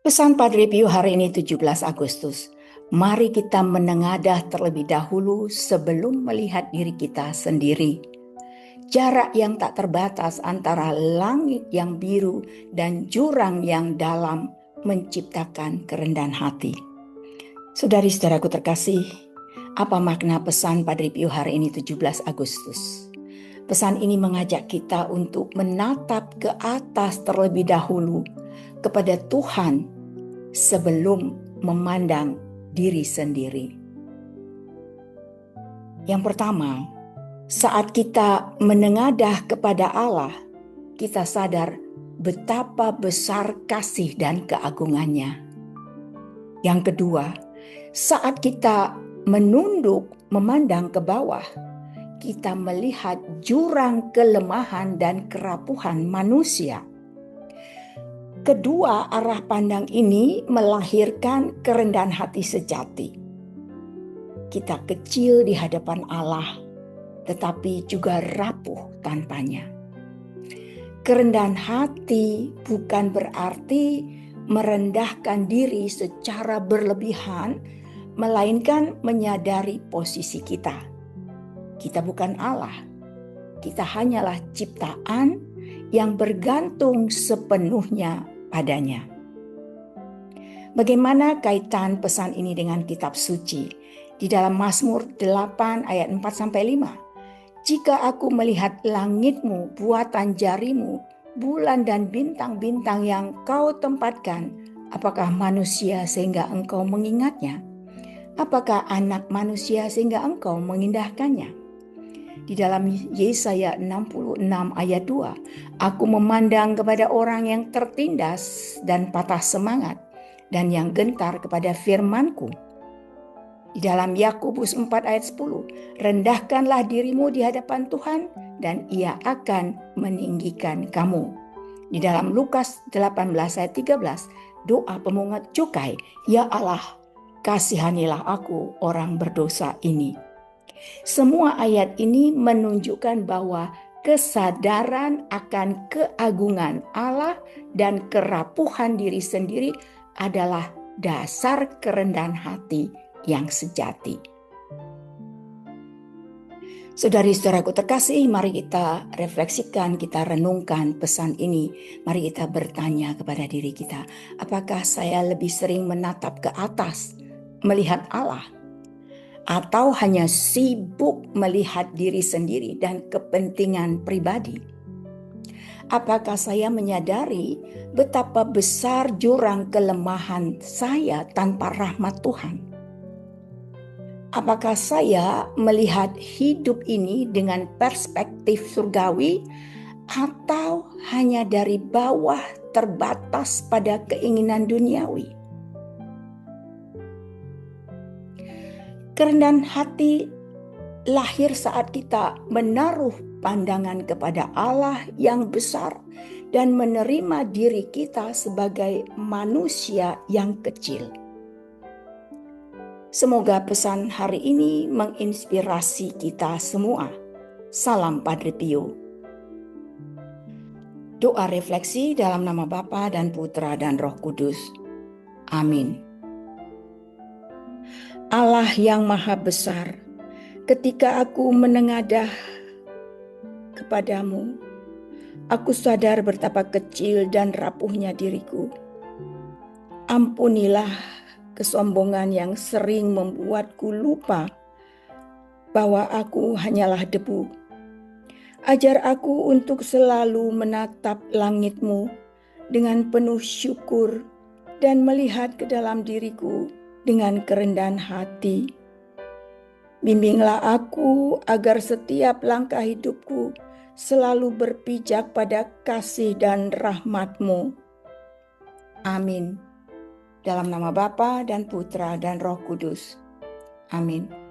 Pesan Padre Pio hari ini 17 Agustus. Mari kita menengadah terlebih dahulu sebelum melihat diri kita sendiri. Jarak yang tak terbatas antara langit yang biru dan jurang yang dalam menciptakan kerendahan hati. Saudari-saudaraku terkasih, apa makna pesan Padre Pio hari ini 17 Agustus? Pesan ini mengajak kita untuk menatap ke atas terlebih dahulu kepada Tuhan sebelum memandang diri sendiri. Yang pertama, saat kita menengadah kepada Allah, kita sadar betapa besar kasih dan keagungannya. Yang kedua, saat kita menunduk memandang ke bawah, kita melihat jurang kelemahan dan kerapuhan manusia. Kedua arah pandang ini melahirkan kerendahan hati sejati. Kita kecil di hadapan Allah, tetapi juga rapuh tanpanya. Kerendahan hati bukan berarti merendahkan diri secara berlebihan, melainkan menyadari posisi kita. Kita bukan Allah, kita hanyalah ciptaan yang bergantung sepenuhnya padanya. Bagaimana kaitan pesan ini dengan kitab suci? Di dalam Mazmur 8 ayat 4-5. Jika aku melihat langitmu, buatan jarimu, bulan dan bintang-bintang yang kau tempatkan, apakah manusia sehingga engkau mengingatnya? Apakah anak manusia sehingga engkau mengindahkannya? Di dalam Yesaya 66 ayat 2, aku memandang kepada orang yang tertindas dan patah semangat, dan yang gentar kepada firman-Ku. Di dalam Yakobus 4 ayat 10, rendahkanlah dirimu di hadapan Tuhan, dan Ia akan meninggikan kamu. Di dalam Lukas 18 ayat 13, doa pemungut cukai, ya Allah, kasihanilah aku orang berdosa ini. Semua ayat ini menunjukkan bahwa kesadaran akan keagungan Allah dan kerapuhan diri sendiri adalah dasar kerendahan hati yang sejati. Saudari-saudaraku terkasih, mari kita refleksikan, kita renungkan pesan ini. Mari kita bertanya kepada diri kita, apakah saya lebih sering menatap ke atas, melihat Allah, atau hanya sibuk melihat diri sendiri dan kepentingan pribadi? Apakah saya menyadari betapa besar jurang kelemahan saya tanpa rahmat Tuhan? Apakah saya melihat hidup ini dengan perspektif surgawi atau hanya dari bawah terbatas pada keinginan duniawi? Kerendahan hati lahir saat kita menaruh pandangan kepada Allah yang besar dan menerima diri kita sebagai manusia yang kecil. Semoga pesan hari ini menginspirasi kita semua. Salam Padre Pio. Doa refleksi dalam nama Bapa dan Putra dan Roh Kudus. Amin. Allah yang Maha Besar, ketika aku menengadah kepadamu, aku sadar betapa kecil dan rapuhnya diriku. Ampunilah kesombongan yang sering membuatku lupa bahwa aku hanyalah debu. Ajar aku untuk selalu menatap langit-Mu dengan penuh syukur dan melihat ke dalam diriku dengan kerendahan hati. Bimbinglah aku agar setiap langkah hidupku selalu berpijak pada kasih dan rahmat-Mu. Amin. Dalam nama Bapa dan Putra dan Roh Kudus. Amin.